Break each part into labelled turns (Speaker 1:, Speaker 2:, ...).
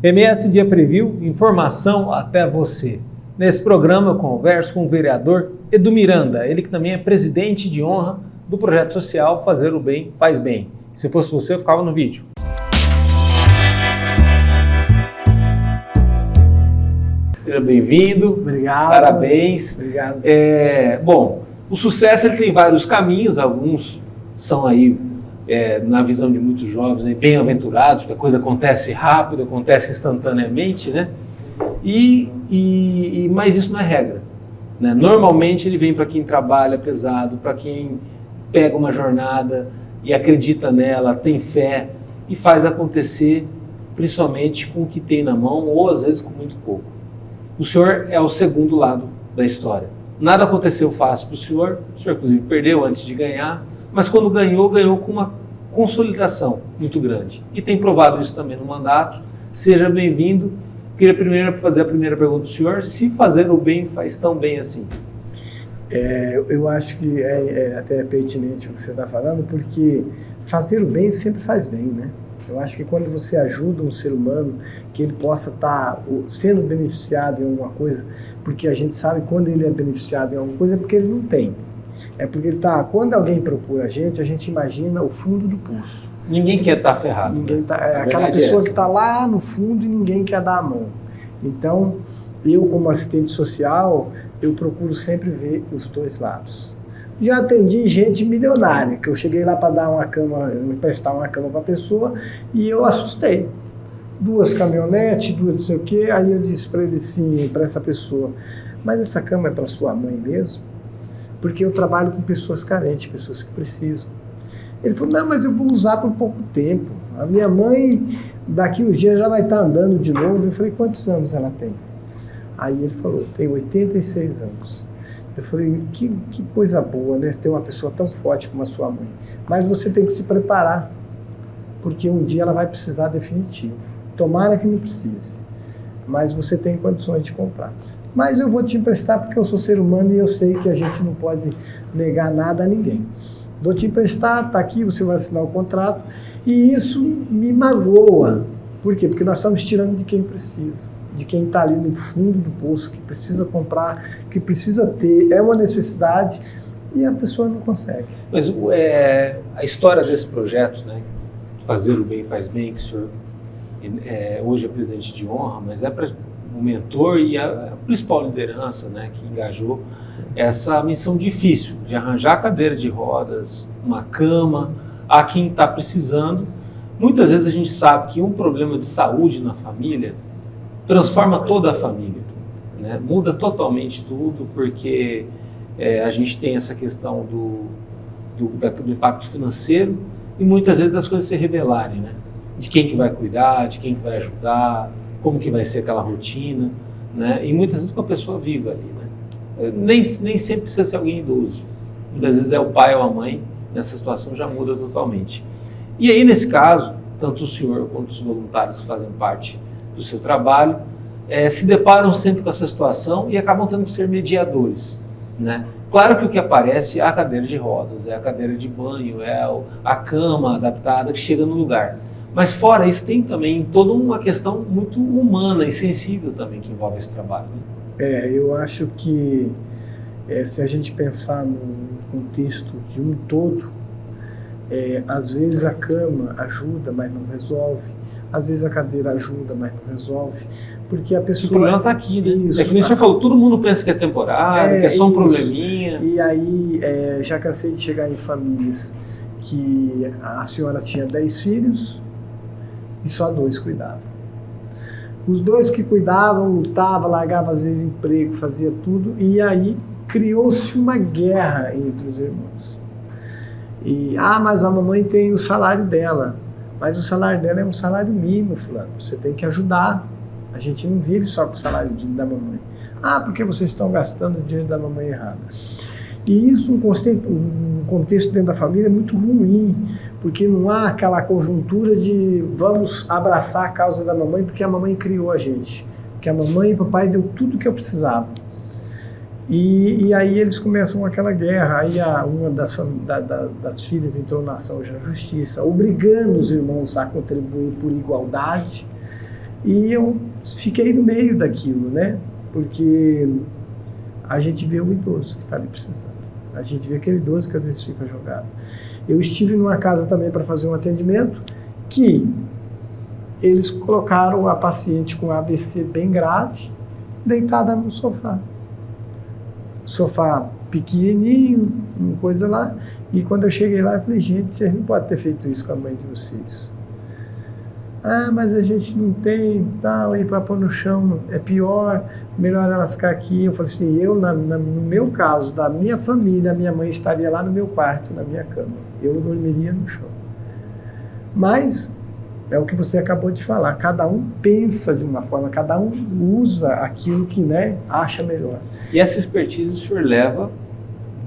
Speaker 1: MS Dia Preview, informação até você. Nesse programa eu converso com o vereador Edu Miranda, ele que também é presidente de honra do projeto social Fazer o Bem Faz Bem. Se fosse você, eu ficava no vídeo. Seja bem-vindo.
Speaker 2: Obrigado.
Speaker 1: Parabéns.
Speaker 2: Obrigado.
Speaker 1: Bom, o sucesso ele tem vários caminhos, alguns são aí na visão de muitos jovens, bem-aventurados, porque a coisa acontece rápido, acontece instantaneamente, né? Mas isso não é regra, né? Normalmente ele vem para quem trabalha pesado, para quem pega uma jornada e acredita nela, tem fé e faz acontecer, principalmente com o que tem na mão ou às vezes com muito pouco. O senhor é o segundo lado da história. Nada aconteceu fácil para o senhor inclusive perdeu antes de ganhar, mas quando ganhou com uma consolidação muito grande. E tem provado isso também no mandato. Seja bem-vindo. Queria primeiro fazer a primeira pergunta do senhor, se fazer o bem faz tão bem assim?
Speaker 2: Eu acho que é até pertinente o que você está falando, porque fazer o bem sempre faz bem, né? Eu acho que quando você ajuda um ser humano, que ele possa estar sendo beneficiado em alguma coisa, porque a gente sabe que quando ele é beneficiado em alguma coisa é porque ele não tem. É porque ele está. Quando alguém procura a gente imagina o fundo do poço.
Speaker 1: Ninguém quer estar ferrado.
Speaker 2: Ninguém tá, aquela pessoa que está lá no fundo e ninguém quer dar a mão. Então, eu como assistente social, eu procuro sempre ver os dois lados. Já atendi gente milionária, que eu cheguei lá para dar uma cama, emprestar uma cama para a pessoa e eu assustei. 2 caminhonetes, 2 não sei o quê, aí eu disse para ele assim, para essa pessoa, mas essa cama é para sua mãe mesmo? Porque eu trabalho com pessoas carentes, pessoas que precisam. Ele falou, não, mas eu vou usar por pouco tempo. A minha mãe, daqui uns dias, já vai estar andando de novo. Eu falei, quantos anos ela tem? Aí ele falou, tem 86 anos. Eu falei, que coisa boa, né? Ter uma pessoa tão forte como a sua mãe. Mas você tem que se preparar, porque um dia ela vai precisar definitivo. Tomara que não precise, mas você tem condições de comprar. Mas eu vou te emprestar porque eu sou ser humano e eu sei que a gente não pode negar nada a ninguém. Vou te emprestar, está aqui, você vai assinar o contrato. E isso me magoa. Por quê? Porque nós estamos tirando de quem precisa, de quem está ali no fundo do poço, que precisa comprar, que precisa ter, é uma necessidade e a pessoa não consegue.
Speaker 1: Mas a história desse projeto, né, Fazer o Bem Faz Bem, que o senhor hoje é presidente de honra, mas é para o mentor e a principal liderança, né, que engajou essa missão difícil de arranjar cadeira de rodas, uma cama, a quem está precisando. Muitas vezes a gente sabe que um problema de saúde na família transforma toda a família, né? Muda totalmente tudo, porque a gente tem essa questão do impacto financeiro e muitas vezes das coisas se revelarem, né? De quem que vai cuidar, de quem que vai ajudar, como que vai ser aquela rotina, né? E muitas vezes com a pessoa viva ali, né? Nem sempre precisa ser alguém idoso. Muitas vezes é o pai ou a mãe, nessa situação já muda totalmente. E aí, nesse caso, tanto o senhor quanto os voluntários que fazem parte do seu trabalho, se deparam sempre com essa situação e acabam tendo que ser mediadores, né? Claro que o que aparece é a cadeira de rodas, é a cadeira de banho, é a cama adaptada que chega no lugar. Mas fora isso tem também toda uma questão muito humana e sensível também que envolve esse trabalho, né?
Speaker 2: Eu acho que se a gente pensar no contexto de um todo, às vezes a cama ajuda, mas não resolve. Às vezes a cadeira ajuda, mas não resolve. Porque a pessoa...
Speaker 1: O problema está aqui, né?
Speaker 2: Isso.
Speaker 1: É que o senhor falou, todo mundo pensa que é temporário, que é só um probleminha.
Speaker 2: E aí, já cansei de chegar em famílias que a senhora tinha 10 filhos e só 2 cuidavam. Os 2 que cuidavam, lutavam, largavam às vezes emprego, fazia tudo, e aí criou-se uma guerra entre os irmãos. Mas a mamãe tem o salário dela, mas o salário dela é um salário mínimo, fulano, você tem que ajudar. A gente não vive só com o salário da mamãe. Porque vocês estão gastando o dinheiro da mamãe errada. E isso, um contexto dentro da família é muito ruim, porque não há aquela conjuntura de vamos abraçar a causa da mamãe porque a mamãe criou a gente, que a mamãe e o papai deu tudo que eu precisava. E aí eles começam aquela guerra, aí uma das filhas entrou na ação de justiça, obrigando os irmãos a contribuir por igualdade, E eu fiquei no meio daquilo, né? Porque a gente vê o idoso que está ali precisando. A gente vê aquele idoso que às vezes fica jogado. Eu estive numa casa também para fazer um atendimento que eles colocaram a paciente com AVC bem grave, deitada no sofá. Sofá pequenininho, uma coisa lá. E quando eu cheguei lá, eu falei, gente, vocês não podem ter feito isso com a mãe de vocês. Ah, mas a gente não tem, tal, e para pôr no chão é pior, melhor ela ficar aqui. Eu falei assim, no meu caso, da minha família, a minha mãe estaria lá no meu quarto, na minha cama. Eu dormiria no chão. Mas é o que você acabou de falar, cada um pensa de uma forma, cada um usa aquilo que, né, acha melhor.
Speaker 1: E essa expertise o senhor leva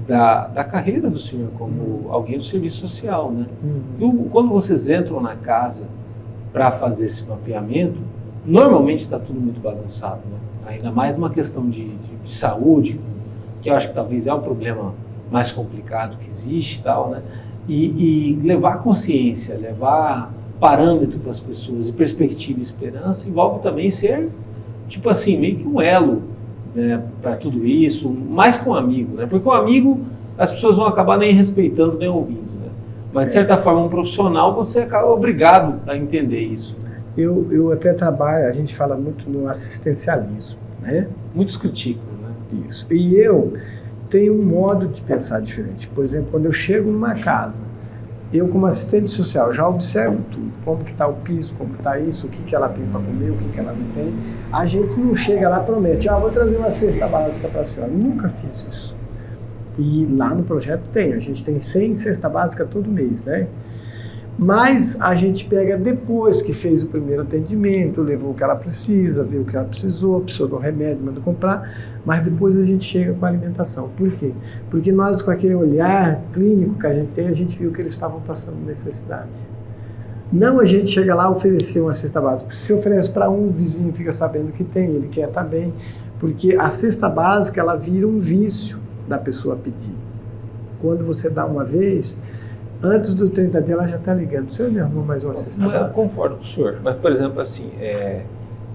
Speaker 1: da carreira do senhor como alguém do serviço social, né? Quando vocês entram na casa para fazer esse mapeamento, normalmente está tudo muito bagunçado, né? Ainda mais uma questão de saúde, que eu acho que talvez é um problema mais complicado que existe e tal, né? E levar consciência, levar parâmetro para as pessoas e perspectiva e esperança envolve também ser, tipo assim, meio que um elo, né, para tudo isso, mais que um amigo, né? Porque um amigo as pessoas vão acabar nem respeitando nem ouvindo, né? Mas de certa forma um profissional você acaba obrigado a entender isso.
Speaker 2: Eu até trabalho, a gente fala muito no assistencialismo, né?
Speaker 1: Muitos criticam, né?
Speaker 2: Isso. E eu tenho um modo de pensar diferente. Por exemplo, quando eu chego numa casa, eu como assistente social já observo tudo, como que está o piso, como que está isso, o que ela tem para comer, o que ela não tem. A gente não chega lá e promete, vou trazer uma cesta básica para a senhora. Nunca fiz isso. E lá no projeto tem, a gente tem 100 cesta básica todo mês, né? Mas a gente pega depois que fez o primeiro atendimento, levou o que ela precisa, viu o que ela precisou do remédio, manda comprar, mas depois a gente chega com a alimentação. Por quê? Porque nós, com aquele olhar clínico que a gente tem, a gente viu que eles estavam passando necessidade. Não a gente chega lá e oferecer uma cesta básica. Se oferece para um, o vizinho fica sabendo que tem, ele quer estar bem, porque a cesta básica ela vira um vício da pessoa pedir. Quando você dá uma vez, antes do 30 dias ela já está ligando, o senhor me arrumou mais uma cesta básica?
Speaker 1: Eu concordo com o senhor, mas por exemplo assim,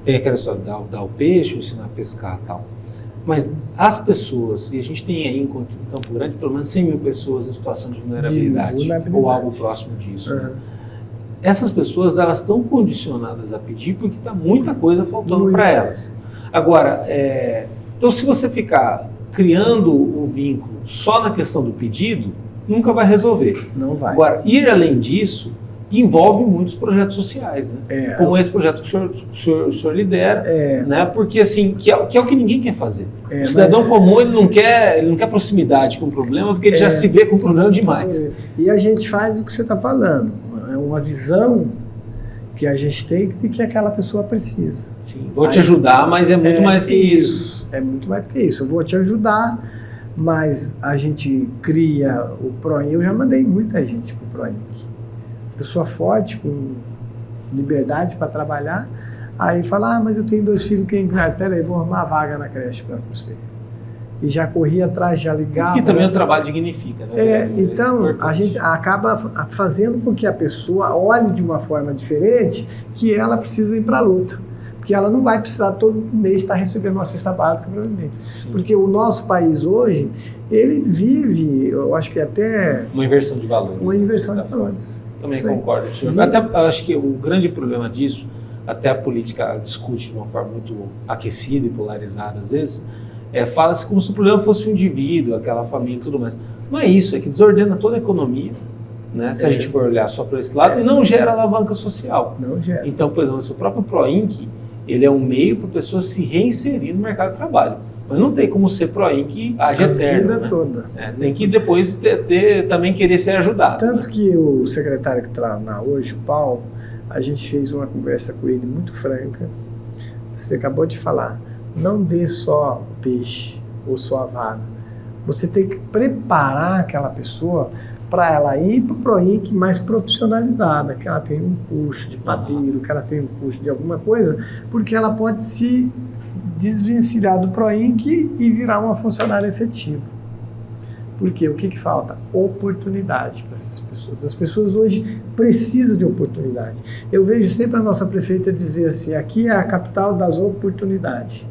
Speaker 1: tem aquela história de dar o peixe, ensinar a pescar e tal, mas as pessoas, e a gente tem aí em Campo Grande pelo menos 100 mil pessoas em situação de vulnerabilidade. Ou algo próximo disso, né? Essas pessoas elas estão condicionadas a pedir porque está muita coisa faltando para elas. Agora, então se você ficar criando o vínculo só na questão do pedido, nunca vai resolver.
Speaker 2: Não vai.
Speaker 1: Agora, ir além disso envolve muitos projetos sociais, né? Como esse projeto que o senhor lidera, né? Porque assim, que é o que ninguém quer fazer. O cidadão comum ele não quer proximidade com o problema, porque ele já se vê com o problema demais.
Speaker 2: E a gente faz o que você está falando, é uma visão que a gente tem de que aquela pessoa precisa.
Speaker 1: Sim, vou te ajudar, mas é muito mais que isso.
Speaker 2: É muito mais que isso. Eu vou te ajudar, mas a gente cria o PROINC. Eu já mandei muita gente para o PROINC. Pessoa forte, com liberdade para trabalhar, aí fala, mas eu tenho 2 filhos que entrar, peraí, vou arrumar a vaga na creche para você. E já corria atrás, já ligava.
Speaker 1: E também o trabalho dignifica, né?
Speaker 2: Então, a gente acaba fazendo com que a pessoa olhe de uma forma diferente que ela precisa ir para a luta. Porque ela não vai precisar todo mês estar recebendo uma cesta básica para viver. Sim. Porque o nosso país hoje, ele vive, eu acho que até...
Speaker 1: Uma inversão de valores.
Speaker 2: Uma inversão de valores.
Speaker 1: Também concordo, senhor. Até acho que o grande problema disso, até a política discute de uma forma muito aquecida e polarizada às vezes, fala-se como se o problema fosse o indivíduo, aquela família e tudo mais. Não é isso, é que desordena toda a economia, né? Se a gente for olhar só para esse lado, e não gera alavanca social.
Speaker 2: Não gera.
Speaker 1: Então, por exemplo, o próprio PROINC, ele é um meio para a pessoa se reinserir no mercado de trabalho. Mas não tem como ser PROINC ad eterno, né?
Speaker 2: Toda.
Speaker 1: Tem que depois também querer ser ajudado.
Speaker 2: Tanto
Speaker 1: né?
Speaker 2: que o secretário que está lá hoje, o Paulo, a gente fez uma conversa com ele muito franca. Você acabou de falar, não dê só peixe ou só a vara. Você tem que preparar aquela pessoa para ela ir para o PROINC mais profissionalizada, que ela tem um curso de padeiro, que ela tem um curso de alguma coisa, porque ela pode se desvencilhar do PROINC e virar uma funcionária efetiva. Por quê? O que falta? Oportunidade para essas pessoas. As pessoas hoje precisam de oportunidade. Eu vejo sempre a nossa prefeita dizer assim, aqui é a capital das oportunidades.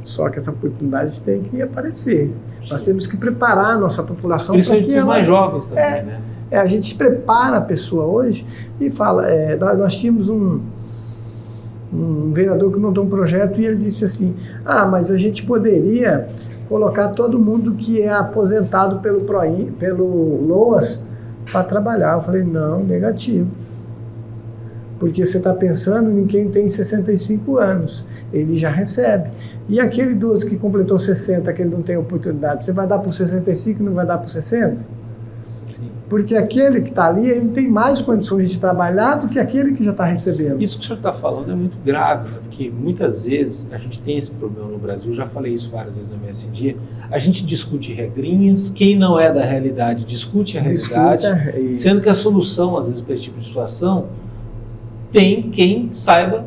Speaker 2: Só que essa oportunidade tem que aparecer. Sim. Nós temos que preparar a nossa população para que ela...
Speaker 1: mais jovens também, né?
Speaker 2: A gente prepara a pessoa hoje e fala... nós tínhamos um vereador que montou um projeto e ele disse assim, mas a gente poderia colocar todo mundo que é aposentado pelo LOAS para trabalhar. Eu falei, não, negativo. Porque você está pensando em quem tem 65 anos, ele já recebe. E aquele idoso que completou 60, que ele não tem oportunidade, você vai dar para o 65 e não vai dar para o 60? Sim. Porque aquele que está ali, ele tem mais condições de trabalhar do que aquele que já está recebendo.
Speaker 1: Isso que o senhor está falando é muito grave, né? Porque muitas vezes a gente tem esse problema no Brasil, já falei isso várias vezes na MSD, a gente discute regrinhas, quem não é da realidade discute a realidade, sendo que a solução, às vezes, para esse tipo de situação, tem quem saiba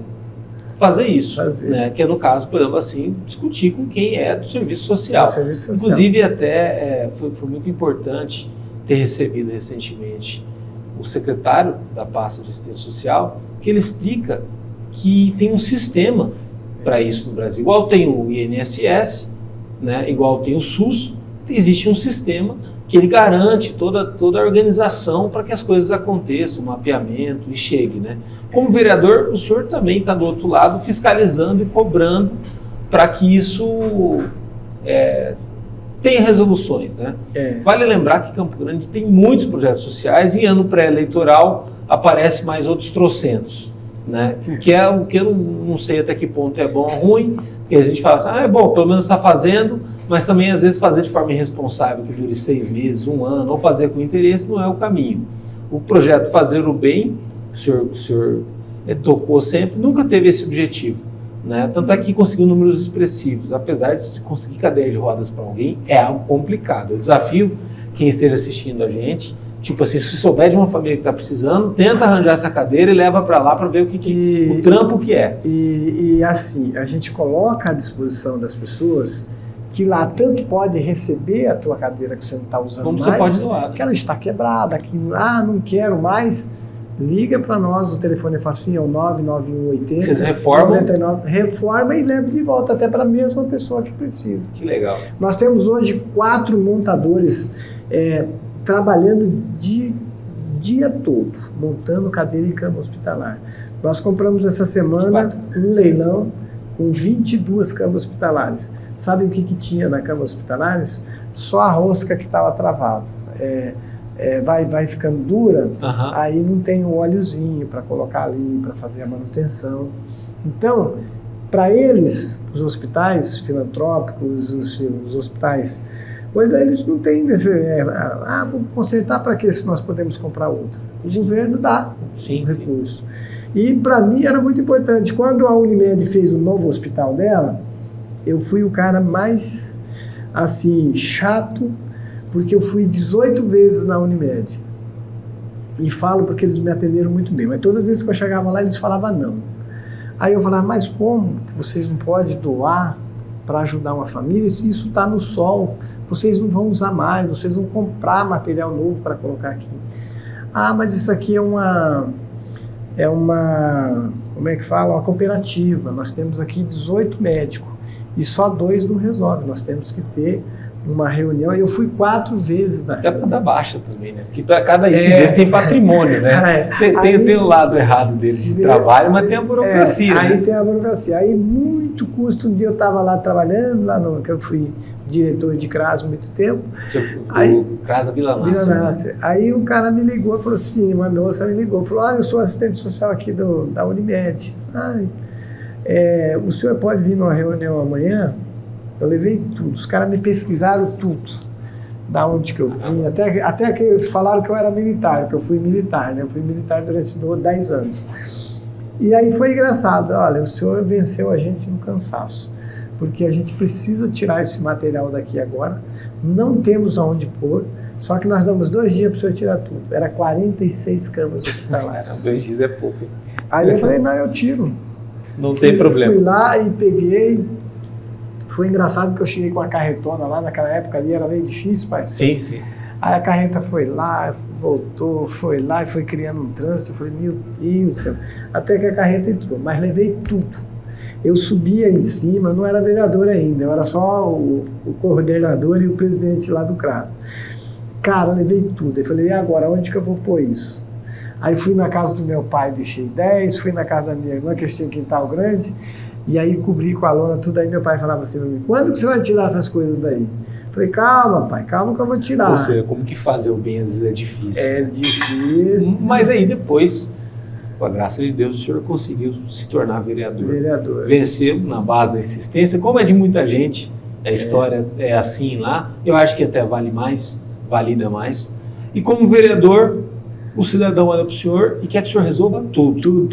Speaker 1: fazer isso, né? Que é no caso, por exemplo, assim, discutir com quem é do serviço social. Inclusive, até foi muito importante ter recebido recentemente o secretário da pasta de assistência social, que ele explica que tem um sistema para isso no Brasil. Igual tem o INSS, né? Igual tem o SUS, existe um sistema que ele garante toda a organização para que as coisas aconteçam, o mapeamento e chegue, né? Como vereador, o senhor também está do outro lado fiscalizando e cobrando para que isso tenha resoluções, né? Vale lembrar que Campo Grande tem muitos projetos sociais e ano pré-eleitoral aparece mais outros trocentos, né? Que é o que eu não sei até que ponto é bom ou ruim, porque a gente fala assim, é bom, pelo menos está fazendo, mas também às vezes fazer de forma irresponsável, que dure 6 meses, 1 ano, ou fazer com interesse não é o caminho. O projeto Fazer o Bem, que o senhor tocou sempre, nunca teve esse objetivo, né? Tanto é que conseguiu números expressivos, apesar de conseguir cadeira de rodas para alguém, é algo complicado. Eu desafio quem esteja assistindo a gente, tipo assim, se souber de uma família que está precisando, tenta arranjar essa cadeira e leva para lá para ver o trampo que é.
Speaker 2: E assim, a gente coloca à disposição das pessoas que lá tanto pode receber a tua cadeira que você não está usando
Speaker 1: como
Speaker 2: mais,
Speaker 1: você pode doar,
Speaker 2: que ela está quebrada, que não quero mais, liga para nós, o telefone é facinho, é o 99180.
Speaker 1: Vocês reformam?
Speaker 2: 99, reforma e leva de volta até para a mesma pessoa que precisa.
Speaker 1: Que legal.
Speaker 2: Nós temos hoje 4 montadores trabalhando dia todo, montando cadeira e cama hospitalar. Nós compramos essa semana um leilão com 22 camas hospitalares. Sabe o que tinha na cama hospitalares? Só a rosca que estava travada. Vai ficando dura, aí não tem um óleozinho para colocar ali, para fazer a manutenção. Então, para eles, os hospitais filantrópicos, os hospitais, pois eles não têm vamos consertar para quê se nós podemos comprar outro? O governo dá recurso. E para mim era muito importante. Quando a Unimed fez o novo hospital dela, eu fui o cara mais assim chato, porque eu fui 18 vezes na Unimed. E falo porque eles me atenderam muito bem, mas todas as vezes que eu chegava lá eles falavam não. Aí eu falava, mas como que vocês não podem doar para ajudar uma família se isso está no sol? Vocês não vão usar mais, vocês vão comprar material novo para colocar aqui. Mas isso aqui é uma, como é que fala? Uma cooperativa. Nós temos aqui 18 médicos e só 2 não resolve. Nós temos que ter uma reunião. Eu fui 4 vezes na reunião.
Speaker 1: Dá para dar baixa também, né? Porque cada item desse tem patrimônio, né? Tem o lado errado deles de trabalho, mas tem a burocracia.
Speaker 2: Aí
Speaker 1: né?
Speaker 2: tem a burocracia. Aí muito custo. Um dia eu estava lá trabalhando, que eu fui diretor de CRAS há muito tempo.
Speaker 1: O CRAS Vila Nácia.
Speaker 2: Aí o cara me ligou e falou assim, uma moça me ligou, falou, olha, eu sou assistente social aqui da Unimed. O senhor pode vir numa reunião amanhã? Eu levei tudo, os caras me pesquisaram tudo, da onde que eu vim, até que eles falaram que eu era militar, que eu fui militar, né? Eu fui militar durante 10 anos. E aí foi engraçado, olha, o senhor venceu a gente no cansaço, porque a gente precisa tirar esse material daqui agora, não temos aonde pôr, só que nós damos 2 dias para o senhor tirar tudo. Era 46 camas hospitalares.
Speaker 1: 2 dias é pouco.
Speaker 2: Aí eu falei, não, eu tiro.
Speaker 1: Não tem problema.
Speaker 2: Fui lá e peguei, Foi engraçado que eu cheguei com a carretona lá, naquela época ali era meio difícil, parceiro.
Speaker 1: Sim.
Speaker 2: Aí a carreta foi lá, voltou, foi lá e foi criando um trânsito. Eu falei, meu Deus do céu. Até que a carreta entrou, mas levei tudo. Eu subia em cima, eu não era vereador ainda, eu era só o coordenador e o presidente lá do CRAS. Cara, levei tudo. Eu falei, e agora, onde que eu vou pôr isso? Aí fui na casa do meu pai, deixei 10, fui na casa da minha irmã, que tinha quintal grande, e aí cobri com a lona tudo. Aí meu pai falava assim pra mim, quando que você vai tirar essas coisas daí? Eu falei, calma, pai, calma que eu vou tirar.
Speaker 1: Ou seja, como que fazer o bem às vezes é difícil.
Speaker 2: É difícil.
Speaker 1: Mas aí depois, com a graça de Deus, o senhor conseguiu se tornar vereador. Venceu na base da insistência, como é de muita gente, a história é assim lá, eu acho que até valida mais. E como vereador, o cidadão olha para o senhor e quer que o senhor resolva tudo.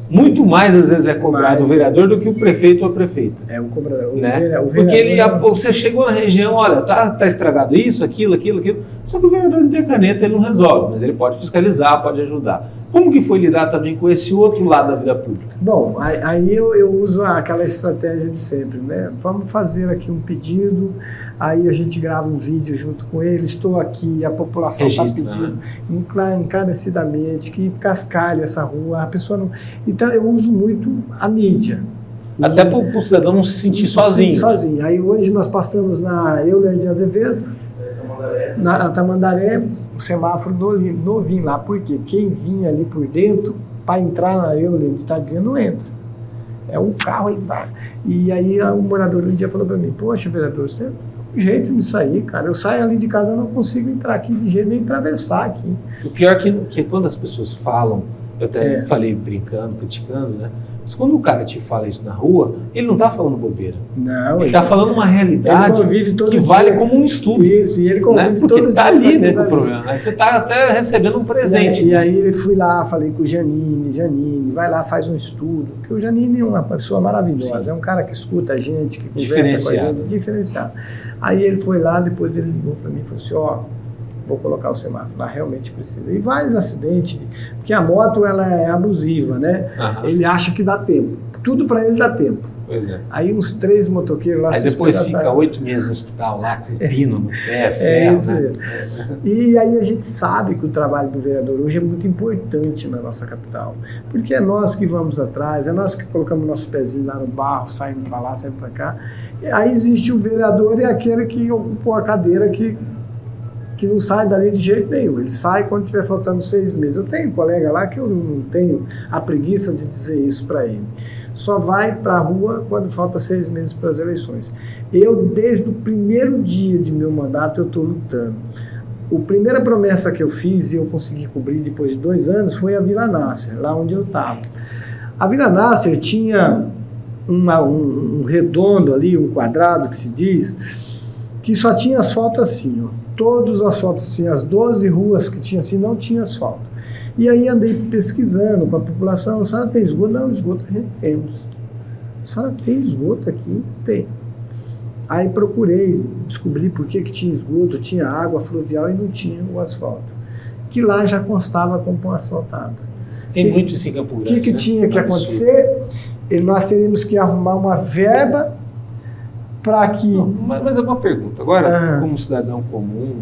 Speaker 1: Muito mais, às vezes, é cobrado o vereador do que o prefeito ou a prefeita. É o cobrador. Né? Porque você chegou na região, olha, tá estragado isso, aquilo. Só que o vereador não tem caneta, ele não resolve, mas ele pode fiscalizar, pode ajudar. Como que foi lidar também com esse outro lado da vida pública?
Speaker 2: Bom, aí eu uso aquela estratégia de sempre, né? Vamos fazer aqui um pedido, aí a gente grava um vídeo junto com ele, estou aqui, a população está pedindo encarecidamente que cascalhe essa rua, a pessoa não... Então eu uso muito a mídia.
Speaker 1: Até para o cidadão não se sentir sozinho.
Speaker 2: Aí hoje nós passamos na Euler de Azevedo, na Tamandaré, o semáforo novinho lá, porque quem vinha ali por dentro, para entrar na Euler de Tadinha, não entra. É um carro aí. E aí o morador um dia falou para mim, poxa, vereador, você um jeito de sair, cara. Eu saio ali de casa, eu não consigo entrar aqui de jeito nem atravessar aqui.
Speaker 1: O pior é que quando as pessoas falam, eu até falei brincando, criticando, né? Mas quando o cara te fala isso na rua, ele não está falando bobeira.
Speaker 2: Não.
Speaker 1: Ele está falando uma realidade que vale como um estudo.
Speaker 2: Isso, e ele convive, né?
Speaker 1: Todo dia. Porque está ali, né, com o problema. Aí você está até recebendo um presente.
Speaker 2: E aí eu fui lá, falei com o Janine, vai lá, faz um estudo. Porque o Janine é uma pessoa maravilhosa, Sim. É um cara que escuta a gente, que conversa com a gente, diferenciado. Aí ele foi lá, depois ele ligou para mim e falou assim, vou colocar o semáforo, lá realmente precisa. E vários acidentes, porque a moto ela é abusiva, né? Ele acha que dá tempo. Tudo para ele dá tempo.
Speaker 1: Pois é.
Speaker 2: Aí uns 3 motoqueiros lá...
Speaker 1: Aí depois fica 8 meses no hospital lá, com pino no pé, ferro,
Speaker 2: isso mesmo. E aí a gente sabe que o trabalho do vereador hoje é muito importante na nossa capital. Porque é nós que vamos atrás, é nós que colocamos nosso pezinho lá no barro, saímos para lá, saímos para cá. E aí existe o vereador e aquele que ocupou a cadeira que não sai dali de jeito nenhum. Ele sai quando estiver faltando 6 meses. Eu tenho um colega lá que eu não tenho a preguiça de dizer isso para ele. Só vai para a rua quando falta 6 meses para as eleições. Eu, desde o primeiro dia de meu mandato, eu estou lutando. A primeira promessa que eu fiz e eu consegui cobrir depois de 2 anos foi a Vila Nasser, lá onde eu estava. A Vila Nasser tinha um redondo ali, um quadrado que se diz, que só tinha asfalto assim, todos os asfaltos, assim, as 12 ruas que tinha assim, não tinha asfalto. E aí andei pesquisando com a população, a senhora tem esgoto? Não, esgoto a gente temos. A senhora tem esgoto aqui? Tem. Aí procurei, descobri por que tinha esgoto, tinha água fluvial e não tinha o asfalto. Que lá já constava como asfaltado.
Speaker 1: Tem muito isso em Campo Grande.
Speaker 2: O que tinha que acontecer? Nós teríamos que arrumar uma verba para que...
Speaker 1: Não, mas é uma pergunta. Agora, como cidadão comum,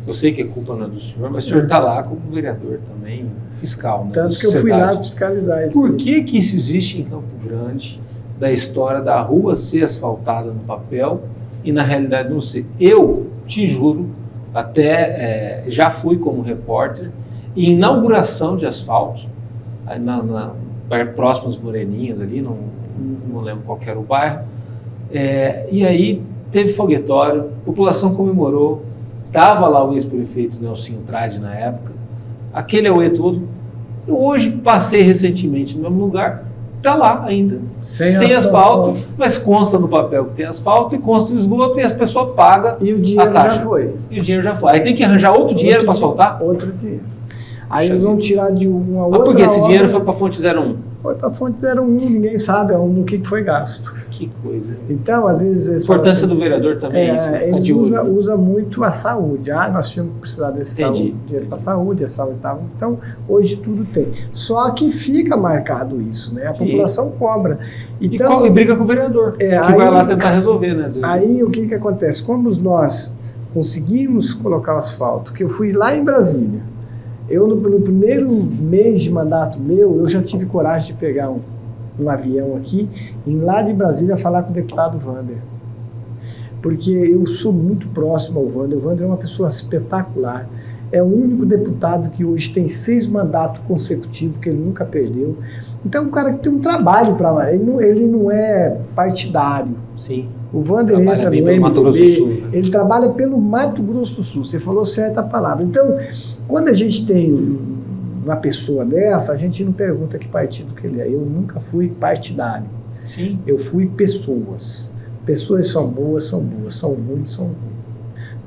Speaker 1: eu sei que a culpa não é do senhor, mas o senhor está lá como vereador também, fiscal, né?
Speaker 2: Tanto que eu fui lá fiscalizar isso.
Speaker 1: Por que isso existe em Campo Grande, da história da rua ser asfaltada no papel e na realidade não ser? Eu te juro, até já fui como repórter, em inauguração de asfalto, próximo às Moreninhas ali, não lembro qual que era o bairro, e aí teve foguetório, a população comemorou, estava lá o ex-prefeito Nelsinho Trade na época, aquele auê todo. Eu hoje passei recentemente no mesmo lugar, está lá ainda, sem asfalto, mas consta no papel que tem asfalto e consta o esgoto e a pessoa paga
Speaker 2: e o dinheiro já foi.
Speaker 1: E o dinheiro já foi. Aí tem que arranjar outro dinheiro para asfaltar?
Speaker 2: Outro dinheiro. Aí eles vão tirar de uma outra.
Speaker 1: Mas por que esse dinheiro foi para a fonte 01?
Speaker 2: foi para a fonte 01, ninguém sabe no que foi gasto.
Speaker 1: Que coisa.
Speaker 2: Então, às vezes...
Speaker 1: A importância do vereador também é isso.
Speaker 2: Eles usam muito a saúde. Nós tínhamos que precisar desse dinheiro para a saúde, a saúde estava... Então, hoje tudo tem. Só que fica marcado isso, né? A população cobra. Então,
Speaker 1: e briga com o vereador, que vai lá tentar resolver, né?
Speaker 2: Aí, o que acontece? Como nós conseguimos colocar o asfalto, que eu fui lá em Brasília, no primeiro mês de mandato meu, eu já tive coragem de pegar um avião aqui, e ir lá de Brasília falar com o deputado Wander. Porque eu sou muito próximo ao Wander. O Wander é uma pessoa espetacular. É o único deputado que hoje tem 6 mandatos consecutivos, que ele nunca perdeu. Então, é um cara que tem um trabalho para... Ele não é partidário.
Speaker 1: Sim.
Speaker 2: O Wander entra no MDB, ele trabalha pelo Mato Grosso do Sul. Você falou certa palavra. Então, quando a gente tem uma pessoa dessa, a gente não pergunta que partido que ele é. Eu nunca fui partidário.
Speaker 1: Sim.
Speaker 2: Eu fui pessoas. Pessoas são boas, são ruins, são ruins.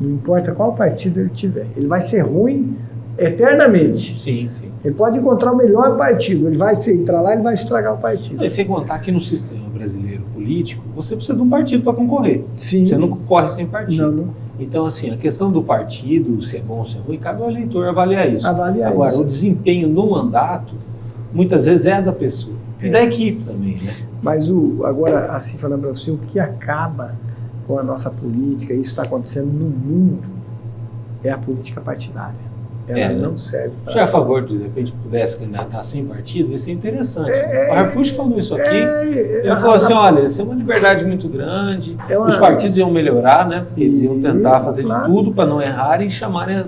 Speaker 2: Não importa qual partido ele tiver. Ele vai ser ruim eternamente.
Speaker 1: Sim.
Speaker 2: Ele pode encontrar o melhor partido. Ele vai entrar lá e ele vai estragar o partido.
Speaker 1: E sem contar que no sistema brasileiro político, você precisa de um partido para concorrer.
Speaker 2: Sim.
Speaker 1: Você não concorre sem partido.
Speaker 2: Não.
Speaker 1: Então, assim, a questão do partido, se é bom, se é ruim, cabe ao eleitor avaliar isso. Agora, o desempenho no mandato, muitas vezes é da pessoa. E da equipe também, né?
Speaker 2: Mas agora, assim falando para você, o que acaba com a nossa política, isso está acontecendo no mundo, é a política partidária. Ela não serve para...
Speaker 1: Você é a favor de repente, pudesse candidatar sem partido? Isso é interessante. O Harfuch falou isso aqui. Ele falou assim, olha, isso é uma liberdade muito grande, os partidos iam melhorar, né? Porque eles iam tentar fazer de tudo para não errar e chamarem as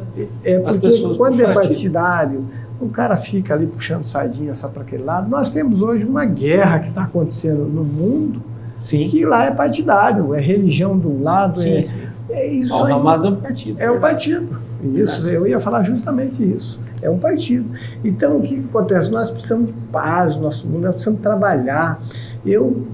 Speaker 1: pessoas.
Speaker 2: Porque quando é partidário, o cara fica ali puxando sardinha só para aquele lado. Nós temos hoje uma guerra que está acontecendo no mundo, que lá é partidário, é religião de um lado, isso
Speaker 1: o Hamas é um partido.
Speaker 2: É um partido. Isso, eu ia falar justamente isso. É um partido. Então, o que acontece? Nós precisamos de paz no nosso mundo, nós precisamos trabalhar. Eu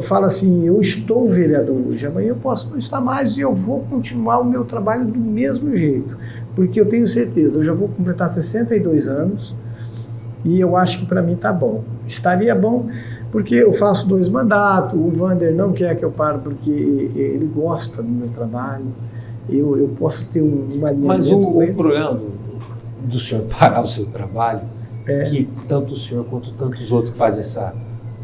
Speaker 2: falo assim, eu estou vereador hoje, amanhã eu posso não estar mais e eu vou continuar o meu trabalho do mesmo jeito. Porque eu tenho certeza, eu já vou completar 62 anos e eu acho que para mim está bom. Estaria bom porque eu faço 2 mandatos, o Wander não quer que eu pare porque ele gosta do meu trabalho, eu posso ter uma linha.
Speaker 1: Mas o problema do senhor parar o seu trabalho, que tanto o senhor quanto tantos outros que fazem essa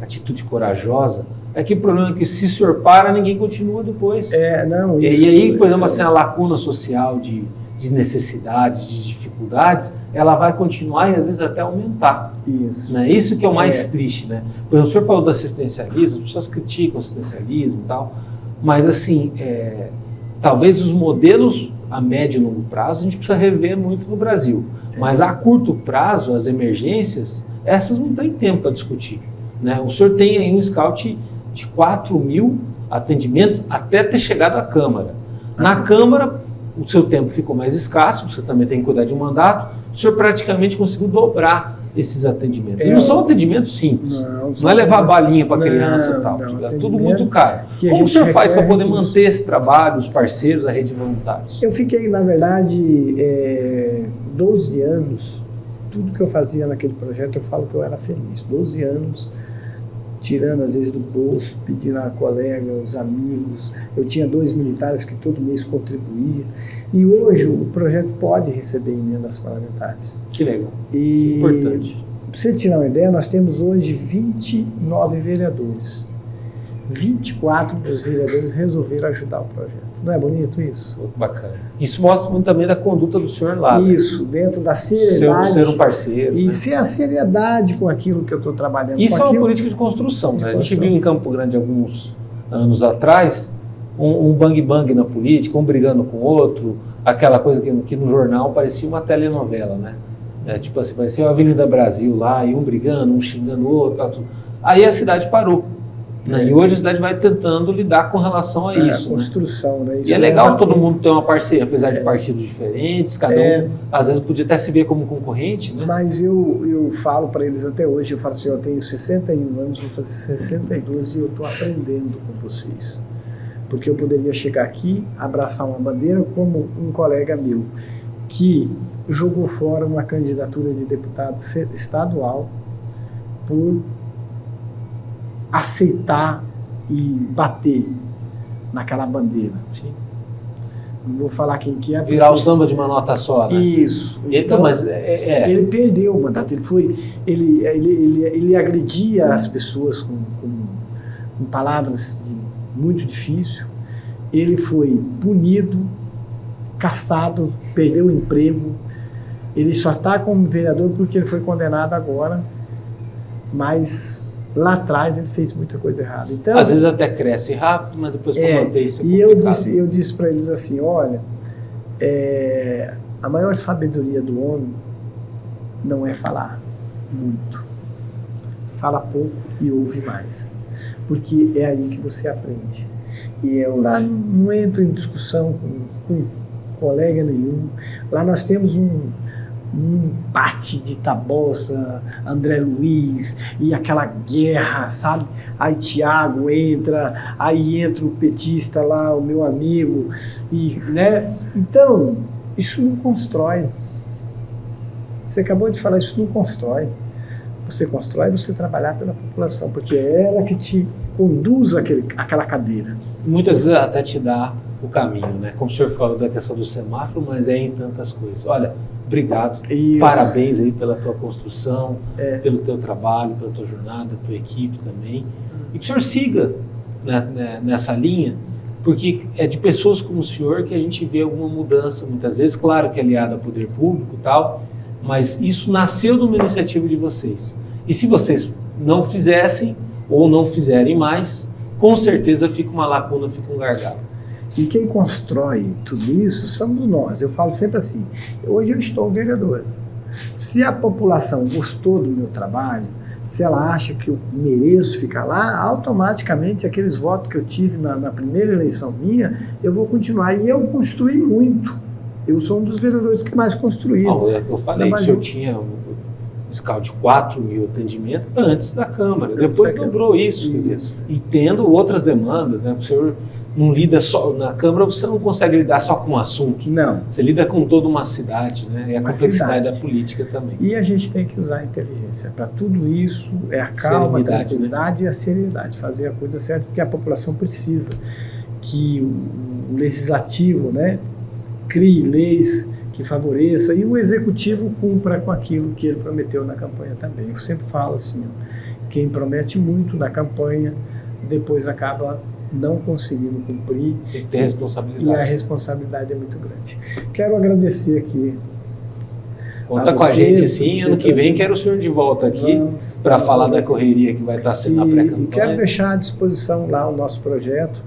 Speaker 1: atitude corajosa, é que o problema é que se o senhor para, ninguém continua depois. E aí, por exemplo, assim, a lacuna social de necessidades, de dificuldades, ela vai continuar e às vezes até aumentar. Isso que é o mais triste, né? Por exemplo, o senhor falou do assistencialismo, as pessoas criticam o assistencialismo e tal, mas assim, talvez os modelos a médio e longo prazo a gente precisa rever muito no Brasil, mas a curto prazo, as emergências, essas não tem tempo para discutir, né? O senhor tem aí um scout de 4.000 atendimentos até ter chegado à Câmara. Na Câmara, o seu tempo ficou mais escasso, você também tem que cuidar de um mandato, o senhor praticamente conseguiu dobrar esses atendimentos. E não são atendimentos simples. Não é levar balinha para criança e tal. É tudo muito caro. Como o senhor faz para poder manter esse trabalho, os parceiros, a rede de voluntários?
Speaker 2: Eu fiquei, na verdade, 12 anos. Tudo que eu fazia naquele projeto, eu falo que eu era feliz. 12 anos, tirando às vezes do bolso, pedindo a colega, os amigos. Eu tinha 2 militares que todo mês contribuíam. E hoje o projeto pode receber emendas parlamentares.
Speaker 1: Que legal. Importante.
Speaker 2: Para você tirar uma ideia, nós temos hoje 29 vereadores. 24 dos vereadores resolveram ajudar o projeto. Não é bonito isso?
Speaker 1: Muito bacana. Isso mostra muito também da conduta do senhor lá.
Speaker 2: Isso, dentro da seriedade.
Speaker 1: Ser um parceiro.
Speaker 2: E ser a seriedade com aquilo que eu estou trabalhando.
Speaker 1: Isso é uma política de construção. Né? A gente viu em Campo Grande alguns anos atrás um bang-bang na política, um brigando com o outro, aquela coisa que no jornal parecia uma telenovela, né? Tipo assim, parecia a Avenida Brasil lá, e um brigando, um xingando o outro, tá tudo. Aí a cidade parou. Né? E hoje a cidade vai tentando lidar com relação a isso.
Speaker 2: Construção, né? Isso
Speaker 1: e é legal todo mundo ter uma parceria, apesar de partidos diferentes, cada um, às vezes, podia até se ver como concorrente, né?
Speaker 2: Mas eu falo para eles até hoje, eu falo assim, eu tenho 61 anos, vou fazer 62 e eu estou aprendendo com vocês. Porque eu poderia chegar aqui, abraçar uma bandeira como um colega meu, que jogou fora uma candidatura de deputado estadual por aceitar e bater naquela bandeira.
Speaker 1: Sim.
Speaker 2: Não vou falar quem que é.
Speaker 1: Virar o samba de uma nota só, né?
Speaker 2: Isso.
Speaker 1: Então, mas
Speaker 2: ele perdeu o mandato. Ele agredia as pessoas com palavras muito difíceis. Ele foi punido, cassado, perdeu o emprego. Ele só está como vereador porque ele foi condenado agora, mas lá atrás ele fez muita coisa errada. Então,
Speaker 1: às vezes até cresce rápido, mas depois para manter isso é
Speaker 2: complicado. E eu disse para eles assim, olha, a maior sabedoria do homem não é falar muito. Fala pouco e ouve mais. Porque é aí que você aprende. E eu lá não entro em discussão com colega nenhum. Lá nós temos um empate de Tabosa, André Luiz e aquela guerra, sabe? Aí Thiago entra, aí entra o petista lá, o meu amigo, e, né? Então, isso não constrói. Você acabou de falar, isso não constrói. Você constrói você trabalhar pela população, porque é ela que te conduz àquela cadeira.
Speaker 1: Muitas vezes até te dá o caminho, né? Como o senhor falou da questão do semáforo, mas é em tantas coisas. Olha, obrigado, parabéns aí pela tua construção, pelo teu trabalho, pela tua jornada, tua equipe também. E que o senhor siga nessa linha, porque é de pessoas como o senhor que a gente vê alguma mudança, muitas vezes, claro que é aliado ao poder público e tal, mas isso nasceu de uma iniciativa de vocês. E se vocês não fizessem, ou não fizerem mais, com certeza fica uma lacuna, fica um gargalo.
Speaker 2: E quem constrói tudo isso somos nós. Eu falo sempre assim, hoje eu estou vereador. Se a população gostou do meu trabalho, se ela acha que eu mereço ficar lá, automaticamente aqueles votos que eu tive na primeira eleição minha, eu vou continuar. E eu construí muito. Eu sou um dos vereadores que mais construíram.
Speaker 1: Eu falei que o senhor tinha um fiscal de 4 mil atendimentos antes da Câmara. Depois dobrou isso. E tendo outras demandas, né? O senhor não lida só na Câmara, você não consegue lidar só com um assunto.
Speaker 2: Não.
Speaker 1: Você lida com toda uma cidade, né? E a complexidade da política também.
Speaker 2: E a gente tem que usar a inteligência. Para tudo isso, é a calma, a tranquilidade, né? E a seriedade. Fazer a coisa certa, porque a população precisa que o legislativo, né, crie leis que favoreça e o executivo cumpra com aquilo que ele prometeu na campanha também. Eu sempre falo assim, quem promete muito na campanha, depois acaba não conseguindo cumprir.
Speaker 1: Tem que ter responsabilidade.
Speaker 2: E a responsabilidade é muito grande. Quero agradecer aqui.
Speaker 1: Conta com a gente, sim. Ano que vem quero o senhor de volta aqui para falar da correria que vai estar sendo na pré-campanha.
Speaker 2: E quero deixar à disposição lá o nosso projeto.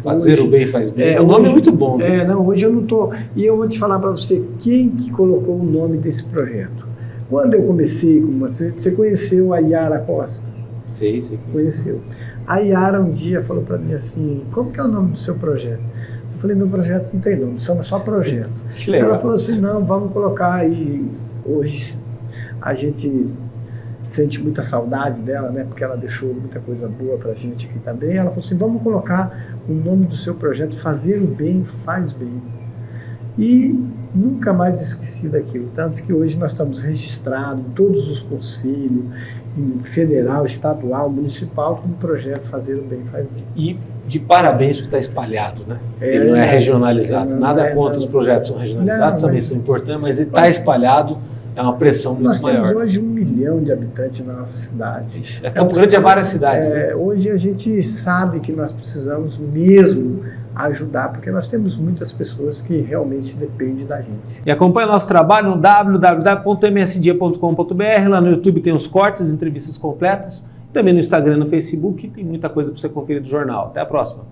Speaker 1: Fazer o bem faz bem. O nome é muito bom. Né?
Speaker 2: Hoje eu não estou. E eu vou te falar para você quem que colocou o nome desse projeto. Quando eu comecei com você conheceu a Yara Costa?
Speaker 1: Sei.
Speaker 2: Conheceu. A Yara um dia falou para mim assim, como que é o nome do seu projeto? Eu falei, meu projeto não tem nome, chama só projeto.
Speaker 1: Que legal.
Speaker 2: Ela falou assim, não, vamos colocar aí, hoje a gente sente muita saudade dela, né, porque ela deixou muita coisa boa pra gente aqui também. Ela falou assim, vamos colocar o nome do seu projeto, Fazer o Bem Faz Bem. E nunca mais esqueci daquilo, tanto que hoje nós estamos registrados em todos os conselhos, em federal, estadual, municipal, com o projeto Fazer o Bem Faz Bem.
Speaker 1: E de parabéns porque está espalhado, né? Ele não é regionalizado. Nada contra os projetos são regionalizados, também são importantes, mas ele está espalhado, é uma pressão muito maior.
Speaker 2: Nós temos hoje 1 milhão de habitantes na nossa cidade.
Speaker 1: Campo Grande é várias cidades. Né?
Speaker 2: Hoje a gente sabe que nós precisamos mesmo ajudar, porque nós temos muitas pessoas que realmente dependem da gente.
Speaker 1: E acompanhe nosso trabalho no www.msdia.com.br. Lá no YouTube tem os cortes, entrevistas completas. Também no Instagram e no Facebook tem muita coisa para você conferir do jornal. Até a próxima.